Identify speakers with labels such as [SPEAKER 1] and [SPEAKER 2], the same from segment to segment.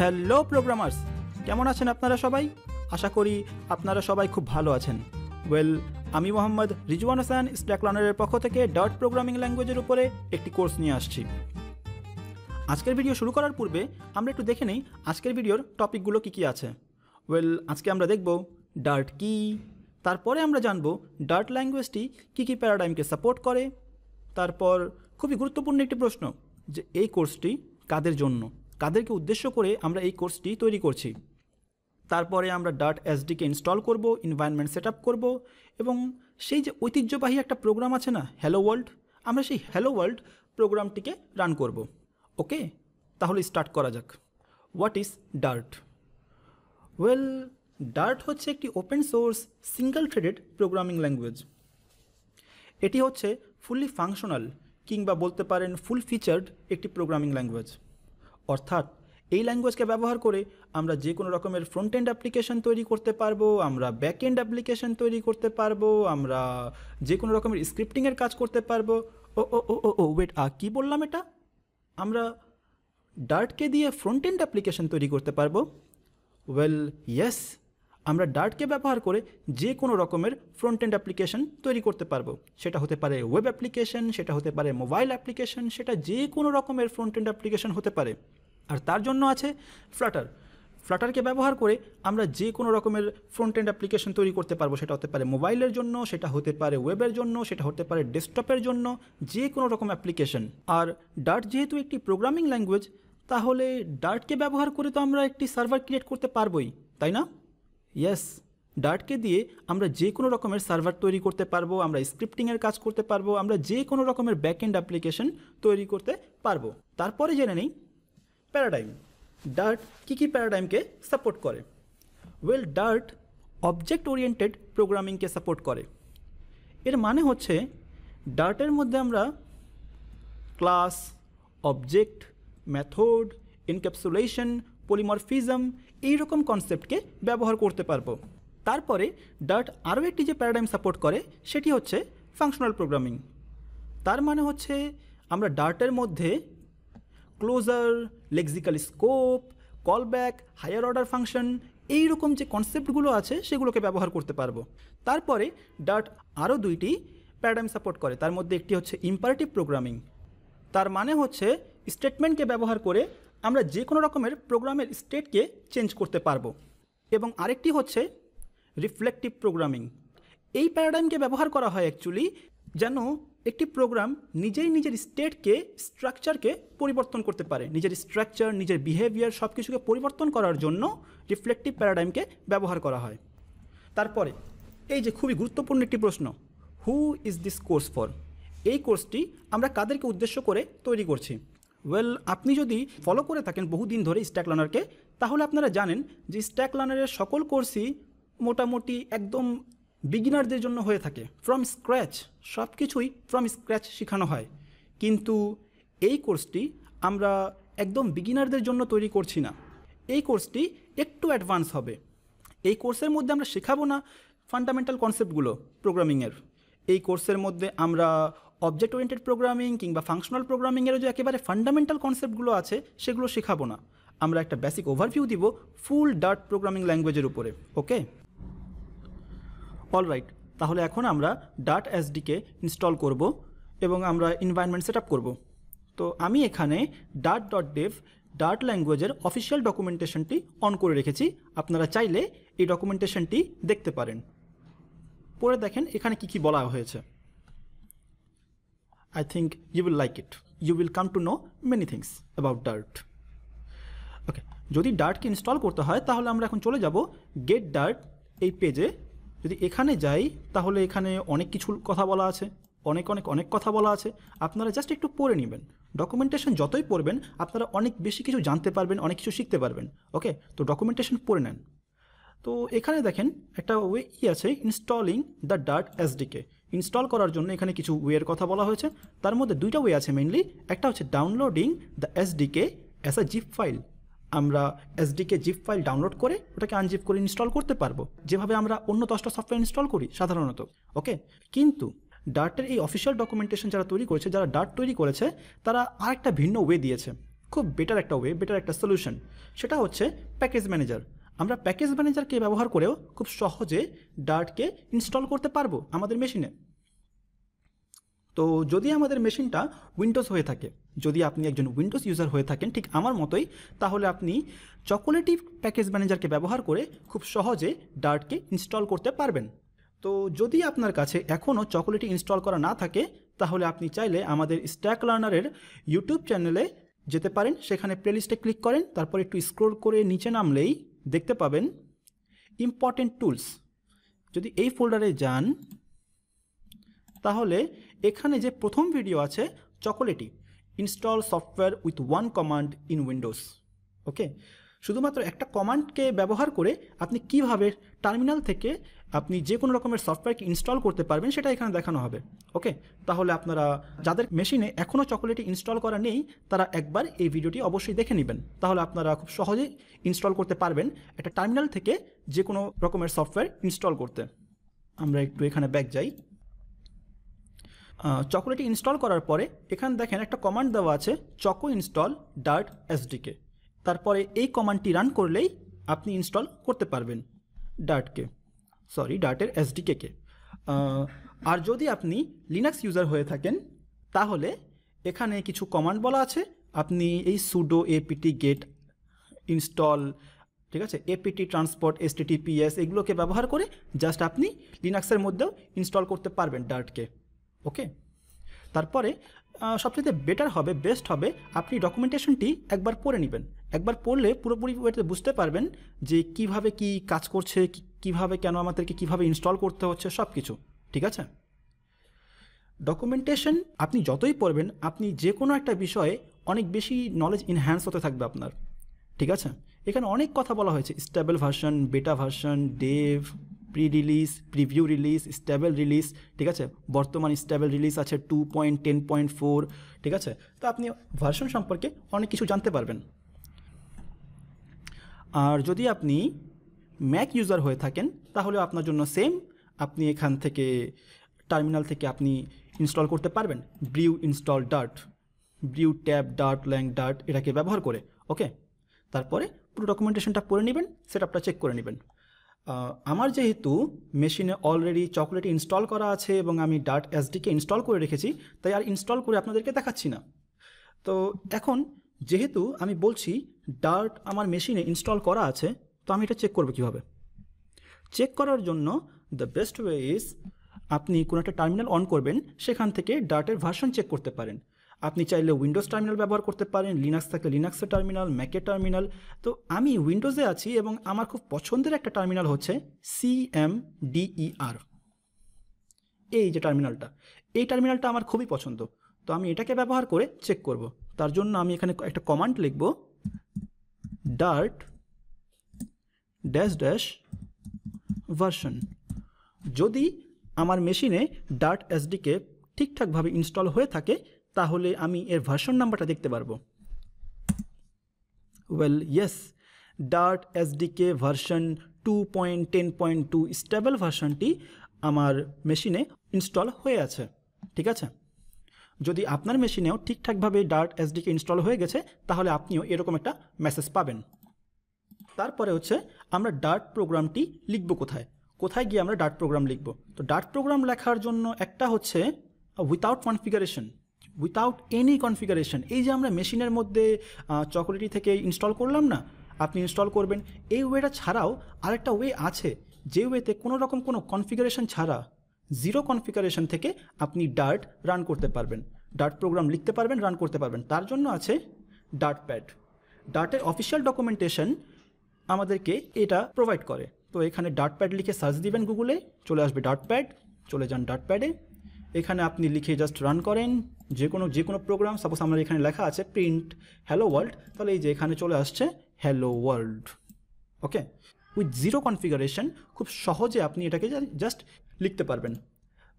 [SPEAKER 1] Hello programmers, কেমন আছেন আপনারা সবাই? আশা করি আপনারা সবাই খুব ভালো আছেন। ওয়েল, আমি মোহাম্মদ রিজওয়ান হাসান স্ট্যাক লার্নারের পক্ষ থেকে ডার্ট প্রোগ্রামিং ল্যাঙ্গুয়েজের উপরে একটি কোর্স নিয়ে আসছি। আজকের ভিডিও শুরু করার পূর্বে আমরা একটু দেখে নেই আজকের ভিডিওর টপিকগুলো কী আছে। ওয়েল, আজকে আমরা দেখব ডার্ট কী, তারপরে আমরা জানব ডার্ট ল্যাঙ্গুয়েজটি কী প্যারাডাইমকে সাপোর্ট করে। তারপর খুবই গুরুত্বপূর্ণ একটি প্রশ্ন যে এই কোর্সটি কাদের জন্য, কাদেরকে উদ্দেশ্য করে আমরা এই কোর্সটি তৈরি করছি। তারপরে আমরা ডার্ট এসডিকে ইনস্টল করব, এনভায়রনমেন্ট সেট আপ করব, এবং সেই যে ঐতিহ্যবাহী একটা প্রোগ্রাম আছে না, হ্যালো ওয়ার্ল্ড, আমরা সেই হ্যালো ওয়ার্ল্ড প্রোগ্রামটিকে রান করব। ওকে, তাহলে স্টার্ট করা যাক। What is Dart? Well, Dart হচ্ছে একটি open source single threaded programming language. এটি হচ্ছে ফুললি ফাংশনাল কিংবা বলতে পারেন ফুল ফিচার্ড একটি প্রোগ্রামিং ল্যাঙ্গুয়েজ। অর্থাৎ এই ল্যাঙ্গুয়েজকে ব্যবহার করে আমরা যে কোনো রকমের ফ্রন্ট এন্ড অ্যাপ্লিকেশন তৈরি করতে পারবো, আমরা ব্যাক এন্ড অ্যাপ্লিকেশন তৈরি করতে পারবো, আমরা যে কোনো রকমের স্ক্রিপ্টিংয়ের কাজ করতে পারবো। ওয়েট, কী বললাম এটা? আমরা ডার্টকে দিয়ে ফ্রন্ট এন্ড অ্যাপ্লিকেশন তৈরি করতে পারবো? ওয়েল ইয়েস, আমরা ডার্টকে ব্যবহার করে যে কোনো রকমের ফ্রন্ট এন্ড অ্যাপ্লিকেশন তৈরি করতে পারবো। সেটা হতে পারে ওয়েব অ্যাপ্লিকেশন, সেটা হতে পারে মোবাইল অ্যাপ্লিকেশন, সেটা যে কোনো রকমের ফ্রন্ট এন্ড অ্যাপ্লিকেশন হতে পারে। আর তার জন্য আছে ফ্লাটার। ফ্লাটারকে ব্যবহার করে আমরা যে কোনো রকমের ফ্রন্ট এন্ড অ্যাপ্লিকেশন তৈরি করতে পারবো। সেটা হতে পারে মোবাইলের জন্য, সেটা হতে পারে ওয়েবের জন্য, সেটা হতে পারে ডেস্কটপের জন্য, যে কোনো রকম অ্যাপ্লিকেশন। আর ডার্ট যেহেতু একটি প্রোগ্রামিং ল্যাঙ্গুয়েজ, তাহলে ডার্টকে ব্যবহার করে তো আমরা একটি সার্ভার ক্রিয়েট করতে পারবোই, তাই না? ইয়েস, ডার্টকে দিয়ে আমরা যে কোনো রকমের সার্ভার তৈরি করতে পারবো, আমরা স্ক্রিপ্টিংয়ের কাজ করতে পারবো, আমরা যে কোনো রকমের ব্যাক এন্ড অ্যাপ্লিকেশন তৈরি করতে পারবো। তারপরে জেনে নিই প্যারাডাইম। ডার্ট কী প্যারাডাইমকে সাপোর্ট করে? ওয়েল, ডার্ট অবজেক্ট ওরিয়েন্টেড প্রোগ্রামিংকে সাপোর্ট করে। এর মানে হচ্ছে ডার্টের মধ্যে আমরা class, object, method, encapsulation, polymorphism এইরকম কনসেপ্টকে ব্যবহার করতে পারবো। তারপরে ডার্ট আরও একটি যে প্যারাডাইম সাপোর্ট করে সেটি হচ্ছে ফাংশনাল প্রোগ্রামিং। তার মানে হচ্ছে আমরা ডার্টের মধ্যে closure, lexical scope, callback, higher order function এইরকম যে কনসেপ্টগুলো আছে সেগুলোকে ব্যবহার করতে পারবো। তারপরে ডার্ট আরও দুইটি প্যারাডাইম সাপোর্ট করে। তার মধ্যে একটি হচ্ছে ইম্পারেটিভ প্রোগ্রামিং। তার মানে হচ্ছে স্টেটমেন্টকে ব্যবহার করে আমরা যে কোনো রকমের প্রোগ্রামের স্টেটকে চেঞ্জ করতে পারবো। এবং আরেকটি হচ্ছে রিফ্লেকটিভ প্রোগ্রামিং। এই প্যারাডাইমকে ব্যবহার করা হয় অ্যাকচুয়ালি যেন একটি প্রোগ্রাম নিজেই নিজের স্টেটকে, স্ট্রাকচারকে পরিবর্তন করতে পারে। নিজের স্ট্রাকচার, নিজের বিহেভিয়ার সব কিছুকে পরিবর্তন করার জন্য রিফ্লেকটিভ প্যারাডাইমকে ব্যবহার করা হয়। তারপরে এই যে খুবই গুরুত্বপূর্ণ একটি প্রশ্ন, who is this course for? এই কোর্সটি আমরা কাদেরকে উদ্দেশ্য করে তৈরি করছি? ওয়েল, আপনি যদি ফলো করে থাকেন বহুদিন ধরে স্ট্যাক লার্নারকে, তাহলে আপনারা জানেন যে স্ট্যাক লার্নারের সকল কোর্সই মোটামুটি একদম বিগিনারদের জন্য হয়ে থাকে। ফ্রম স্ক্র্যাচ, সব কিছুই ফ্রম স্ক্র্যাচ শেখানো হয়। কিন্তু এই কোর্সটি আমরা একদম বিগিনারদের জন্য তৈরি করছি না। এই কোর্সটি একটু অ্যাডভান্স হবে। এই কোর্সের মধ্যে আমরা শেখাবো না ফান্ডামেন্টাল কনসেপ্টগুলো প্রোগ্রামিংয়ের। এই কোর্সের মধ্যে আমরা অবজেক্ট ওরিয়েন্টেড প্রোগ্রামিং কিংবা ফাংশনাল প্রোগ্রামিংয়েরও যে একেবারে ফান্ডামেন্টাল কনসেপ্টগুলো আছে সেগুলো শেখাবো না। আমরা একটা বেসিক ওভারভিউ দিব ফুল ডার্ট প্রোগ্রামিং ল্যাঙ্গুয়েজের উপরে। ওকে, অলরাইট, তাহলে এখন আমরা ডার্ট এসডিকে ইনস্টল করব এবং আমরা এনভায়রনমেন্ট সেট আপ করবো। তো আমি এখানে ডার্ট.dev ডার্ট ল্যাঙ্গুয়েজের অফিসিয়াল ডকুমেন্টেশনটি অন করে রেখেছি। আপনারা চাইলে এই ডকুমেন্টেশনটি দেখতে পারেন, পরে দেখেন এখানে কী বলা হয়েছে। I think you will like it. You will come to know many things about Dart. ওকে, যদি ডার্টকে ইনস্টল করতে হয় তাহলে আমরা এখন চলে যাব গেট ডার্ট এই পেজে। যদি এখানে যাই তাহলে এখানে অনেক কিছু কথা বলা আছে, অনেক কথা বলা আছে। আপনারা জাস্ট একটু পড়ে নেবেন। ডকুমেন্টেশন যতই পড়বেন আপনারা অনেক বেশি কিছু জানতে পারবেন, অনেক কিছু শিখতে পারবেন। ওকে, তো ডকুমেন্টেশন পড়ে নেন। তো এখানে দেখেন একটা ওয়ে আছে, installing the Dart SDK. Install করার জন্য এখানে কিছু ওয়ের কথা বলা হয়েছে। তার মধ্যে দুইটা ওয়ে আছে মেইনলি। একটা হচ্ছে downloading the SDK as a zip file. আমরা এসডিকে জিপ ফাইল ডাউনলোড করে ওটাকে আনজিপ করে ইনস্টল করতে পারবো, যেভাবে আমরা অন্য 10টা সফটওয়্যার ইনস্টল করি সাধারণত। ওকে, কিন্তু ডার্টের এই অফিসিয়াল ডকুমেন্টেশন যারা তৈরি করেছে, যারা ডার্ট তৈরি করেছে, তারা আরেকটা ভিন্ন ওয়ে দিয়েছে। খুব বেটার একটা ওয়ে, বেটার একটা সলিউশন, সেটা হচ্ছে প্যাকেজ ম্যানেজার। আমরা প্যাকেজ ম্যানেজারকে ব্যবহার করেও খুব সহজে ডার্টকে ইনস্টল করতে পারবো আমাদের মেশিনে। তো যদি আমাদের মেশিনটা উইন্ডোজ হয়ে থাকে, যদি আপনি একজন উইন্ডোজ ইউজার হয়ে থাকেন ঠিক আমার মতোই, তাহলে আপনি চকোলেটি প্যাকেজ ম্যানেজারকে ব্যবহার করে খুব সহজে ডার্টকে ইনস্টল করতে পারবেন। তো যদি আপনার কাছে এখনও চকোলেটি ইনস্টল করা না থাকে, তাহলে আপনি চাইলে আমাদের স্ট্যাক লার্নারের ইউটিউব চ্যানেলে যেতে পারেন, সেখানে প্লেলিস্টে ক্লিক করেন, তারপর একটু স্ক্রল করে নিচে নামলেই দেখতে পাবেন ইম্পর্টেন্ট টুলস। যদি এই ফোল্ডারে যান, তাহলে এখানে যে প্রথম ভিডিও আছে chocolatey install software with one command in Windows. Okay, শুধুমাত্র একটা কমান্ডকে ব্যবহার করে আপনি কিভাবে টার্মিনাল থেকে আপনি যে কোনো রকমের সফটওয়্যারকে ইনস্টল করতে পারবেন সেটা এখানে দেখানো হবে। ওকে, তাহলে আপনারা যাদের মেশিনে এখনও চকোলেটি ইনস্টল করা নেই, তারা একবার এই ভিডিওটি অবশ্যই দেখে নেবেন, তাহলে আপনারা খুব সহজেই ইনস্টল করতে পারবেন একটা টার্মিনাল থেকে যে কোনো রকমের সফটওয়্যার ইনস্টল করতে। আমরা একটু এখানে ব্যাক যাই। চকোলেটি ইনস্টল করার পরে এখানে দেখেন একটা কমান্ড দেওয়া আছে চকো ইনস্টল ডার্ট এসডিকে। তারপরে এই কমান্ডটি রান করলেই আপনি ইনস্টল করতে পারবেন ডার্টের এসডিকে। আর যদি আপনি লিনাক্স ইউজার হয়ে থাকেন, তাহলে এখানে কিছু কমান্ড বলা আছে, আপনি এই সুডো এপিটি গেট ইনস্টল, ঠিক আছে, এপিটি ট্রান্সপোর্ট HTTPS এগুলোকে ব্যবহার করে জাস্ট আপনি লিনাক্সের মধ্যেও ইনস্টল করতে পারবেন ডার্টকে। ওকে, তারপরে সবচেয়ে বেটার হবে, বেস্ট হবে আপনি ডকুমেন্টেশনটি একবার পড়ে নেবেন। একবার পড়লে পুরোপুরি বুঝতে পারবেন যে কিভাবে কি কাজ করছে, কিভাবে কেন আমাদেরকে কিভাবে ইনস্টল করতে হচ্ছে সব কিছু। ঠিক আছে, ডকুমেন্টেশন আপনি যতই পড়বেন, আপনি যে কোনো একটা বিষয়ে অনেক বেশি নলেজ ইনহ্যান্স হতে থাকবে আপনার। ঠিক আছে, এখানে অনেক কথা বলা হয়েছে, স্টেবল ভার্সন, বেটা version, Dave, pre release, preview release, stable release. ঠিক আছে, বর্তমান স্টেবল রিলিজ আছে 2.10.4। ঠিক আছে, তো আপনি ভার্সন সম্পর্কে অনেক কিছু জানতে পারবেন। আর যদি আপনি ম্যাক ইউজার হয়ে থাকেন, তাহলে আপনার জন্য সেম, আপনি এখান থেকে টার্মিনাল থেকে আপনি ইনস্টল করতে পারবেন brew install Dart, brew tap Dart lang Dart এটাকে ব্যবহার করে। ওকে, তারপরে পুরো ডকুমেন্টেশনটা পড়ে নেবেন, সেটআপটা চেক করে নেবেন। আমার যেহেতু মেশিনে অলরেডি চকোলেটি ইনস্টল করা আছে এবং আমি ডার্ট এসডিকে ইনস্টল করে রেখেছি, তাই আর ইনস্টল করে আপনাদেরকে দেখাচ্ছি না। তো এখন যেহেতু আমি বলছি ডার্ট আমার মেশিনে ইনস্টল করা আছে, তো আমি এটা চেক করবো কীভাবে? চেক করার জন্য দ্য বেস্ট ওয়ে ইজ আপনি কোনো একটা টার্মিনাল অন করবেন, সেখান থেকে ডার্টের ভার্সন চেক করতে পারেন। আপনি চাইলে উইন্ডোজ টার্মিনাল ব্যবহার করতে পারেন, লিনাক্স থাকলে লিনাক্সের টার্মিনাল, ম্যাকের টার্মিনাল। তো আমি উইন্ডোজে আছি এবং আমার খুব পছন্দের একটা টার্মিনাল হচ্ছে CMDER, এই যে টার্মিনালটা, এই টার্মিনালটা আমার খুবই পছন্দ। তো আমি এটাকে ব্যবহার করে চেক করব। তার জন্য আমি এখানে একটা কমান্ড লিখব, ডার্ট --ভার্সন। যদি আমার মেশিনে ডার্ট এসডিকে ঠিকঠাকভাবে ইনস্টল হয়ে থাকে, তাহলে আমি এর ভার্সন নাম্বারটা দেখতে পারবো। Well yes, Dart SDK version 2.10.2 stable ভার্সনটি আমার মেশিনে ইনস্টল হয়ে আছে। ঠিক আছে, যদি আপনার মেশিনেও ঠিকঠাকভাবে ডার্ট এসডিকে ইনস্টল হয়ে গেছে, তাহলে আপনিও এরকম একটা মেসেজ পাবেন। তারপরে হচ্ছে আমরা ডার্ট প্রোগ্রামটি লিখব কোথায়, কোথায় গিয়ে আমরা ডার্ট প্রোগ্রাম লিখব। তো ডার্ট প্রোগ্রাম লেখার জন্য একটা হচ্ছে without configuration, without any configuration. এই যে আমরা মেশিনের মধ্যে চকোলেটি থেকে ইনস্টল করলাম না, আপনি ইনস্টল করবেন, এই ওয়েটা ছাড়াও আরেকটা ওয়ে আছে, যে ওয়েতে কোনো রকম কোনো কনফিগারেশন ছাড়া, জিরো কনফিগারেশন থেকে আপনি ডার্ট রান করতে পারবেন, ডার্ট প্রোগ্রাম লিখতে পারবেন, রান করতে পারবেন। তার জন্য আছে ডার্টপ্যাড। ডার্টের অফিসিয়াল ডকুমেন্টেশন আমাদেরকে এটা প্রোভাইড করে। তো এখানে ডার্টপ্যাড লিখে সার্চ দিবেন গুগলে, চলে আসবে ডার্টপ্যাড, চলে যান ডার্টপ্যাডে, এখানে আপনি লিখে জাস্ট রান করেন যে কোনো প্রোগ্রাম। সাপোজ আমার এখানে লেখা আছে প্রিন্ট হ্যালো ওয়ার্ল্ড, তাহলে এই যে এখানে চলে আসছে hello world. Okay, with zero configuration খুব সহজে আপনি এটাকে জাস্ট লিখতে পারবেন।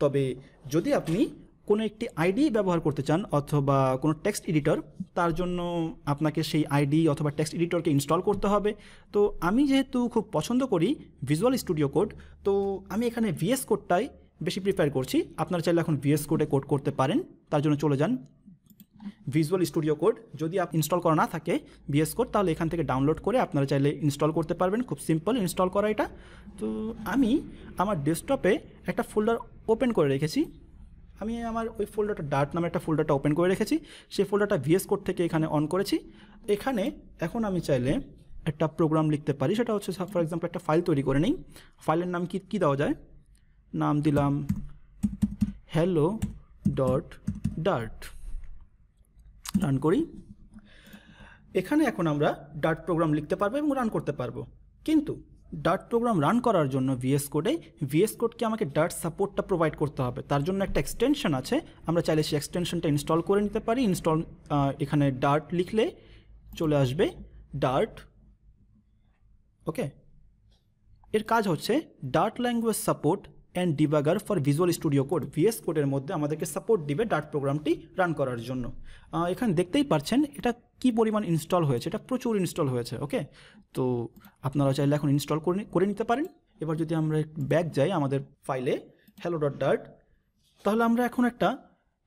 [SPEAKER 1] তবে যদি আপনি কোনো একটি আইডি ব্যবহার করতে চান অথবা কোনো টেক্সট এডিটর, তার জন্য আপনাকে সেই আইডি অথবা টেক্সট এডিটরকে ইনস্টল করতে হবে। তো আমি যেহেতু খুব পছন্দ করি ভিজুয়াল স্টুডিও কোড, তো আমি এখানে VS কোডটাই বেশি প্রিফার করছি। আপনারা চাইলে এখন VS কোডে কোড করতে পারেন। তার জন্য চলে যান ভিজুয়াল স্টুডিও কোড। যদি ইনস্টল করা না থাকে ভিএস কোড, তাহলে এখান থেকে ডাউনলোড করে আপনারা চাইলে ইনস্টল করতে পারবেন। খুব সিম্পল ইনস্টল করা এটা। তো আমি আমার ডেস্কটপে একটা ফোল্ডার ওপেন করে রেখেছি। আমি আমার ওই ফোল্ডারটা ডার্ট নামে একটা ফোল্ডারটা ওপেন করে রেখেছি। সেই ফোল্ডারটা ভিএস কোড থেকে এখানে অন করেছি। এখানে এখন আমি চাইলে একটা প্রোগ্রাম লিখতে পারি। সেটা হচ্ছে ফর এক্সাম্পল একটা ফাইল তৈরি করে নিই। ফাইলের নাম কী দেওয়া যায়? নাম দিলাম hello.dart। রান করি। এখানে এখন আমরা ডার্ট প্রোগ্রাম লিখতে পারবো এবং রান করতে পারবো। কিন্তু ডার্ট প্রোগ্রাম রান করার জন্য ভিএস কোডকে আমাকে ডার্ট সাপোর্টটা প্রোভাইড করতে হবে। তার জন্য একটা এক্সটেনশন আছে, আমরা চাইলে সেই এক্সটেনশনটা ইনস্টল করে নিতে পারি। এখানে ডার্ট লিখলে চলে আসবে ডার্ট। ওকে, এর কাজ হচ্ছে Dart language support and debugger for Visual Studio Code. VS কোডের মধ্যে আমাদেরকে সাপোর্ট দিবে ডার্ট প্রোগ্রামটি রান করার জন্য। এখানে দেখতেই পাচ্ছেন এটা কি পরিমাণ ইনস্টল হয়েছে, এটা প্রচুর ইনস্টল হয়েছে। ওকে, তো আপনারা চাইলে এখন ইনস্টল করে নিতে পারেন। এবার যদি আমরা ব্যাক যাই আমাদের ফাইলে hello.dart, তাহলে আমরা এখন একটা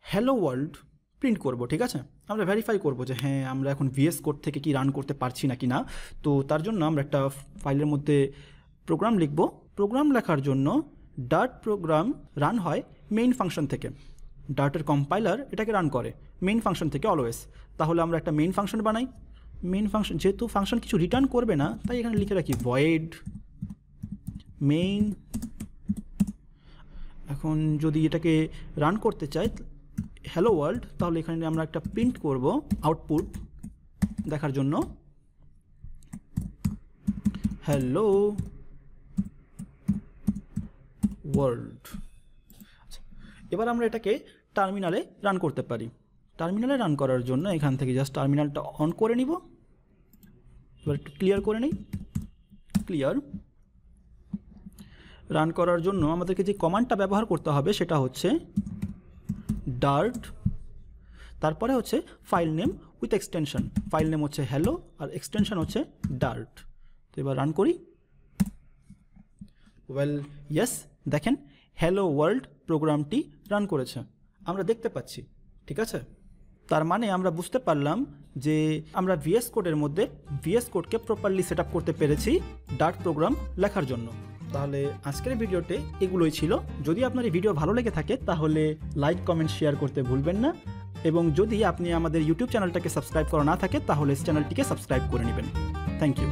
[SPEAKER 1] হ্যালো ওয়ার্ল্ড প্রিন্ট করব। ঠিক আছে, আমরা ভেরিফাই করব যে হ্যাঁ আমরা এখন ভিএস কোড থেকে কি রান করতে পারছি নাকি না। তো তার জন্য আমরা একটা ফাইলের মধ্যে প্রোগ্রাম লিখব। প্রোগ্রাম লেখার জন্য ডার্ট প্রোগ্রাম রান হয় মেইন ফাংশন থেকে। ডার্টের কম্পাইলার এটাকে রান করে মেইন ফাংশন থেকে অলওয়েজ। তাহলে আমরা একটা মেইন ফাংশন বানাই। মেইন ফাংশন, যেহেতু ফাংশন কিছু রিটার্ন করবে না, তাই এখানে লিখে রাখি ভয়েড মেইন। এখন যদি এটাকে রান করতে চাই হ্যালো ওয়ার্ল্ড, তাহলে এখানে আমরা একটা প্রিন্ট করব আউটপুট দেখার জন্য হ্যালো ওয়ার্ল্ড। এবার আমরা এটাকে টার্মিনালে রান করতে পারি। টার্মিনালে রান করার জন্য এখান থেকে জাস্ট টার্মিনালটা অন করে নিব। এবার একটু ক্লিয়ার করে নিই। ক্লিয়ার। রান করার জন্য আমাদেরকে যে কমান্ডটা ব্যবহার করতে হবে সেটা হচ্ছে ডার্ট, তারপরে হচ্ছে file name with extension. File name হচ্ছে হ্যালো আর এক্সটেনশন হচ্ছে ডার্ট। তো এবার রান করি। ওয়েল ইয়েস, দেখেন হ্যালো ওয়ার্ল্ড প্রোগ্রামটি রান করেছে, আমরা দেখতে পাচ্ছি। ঠিক আছে, তার মানে আমরা বুঝতে পারলাম যে আমরা ভিএস কোডের মধ্যে ভিএস কোডকে প্রপারলি সেট আপ করতে পেরেছি ডার্ট প্রোগ্রাম লেখার জন্য। তাহলে আজকের ভিডিওতে এগুলোই ছিল। যদি আপনার এই ভিডিও ভালো লেগে থাকে তাহলে লাইক, কমেন্ট, শেয়ার করতে ভুলবেন না। এবং যদি আপনি আমাদের ইউটিউব চ্যানেলটাকে সাবস্ক্রাইব করা না থাকে তাহলে চ্যানেলটিকে সাবস্ক্রাইব করে নেবেন। Thank you.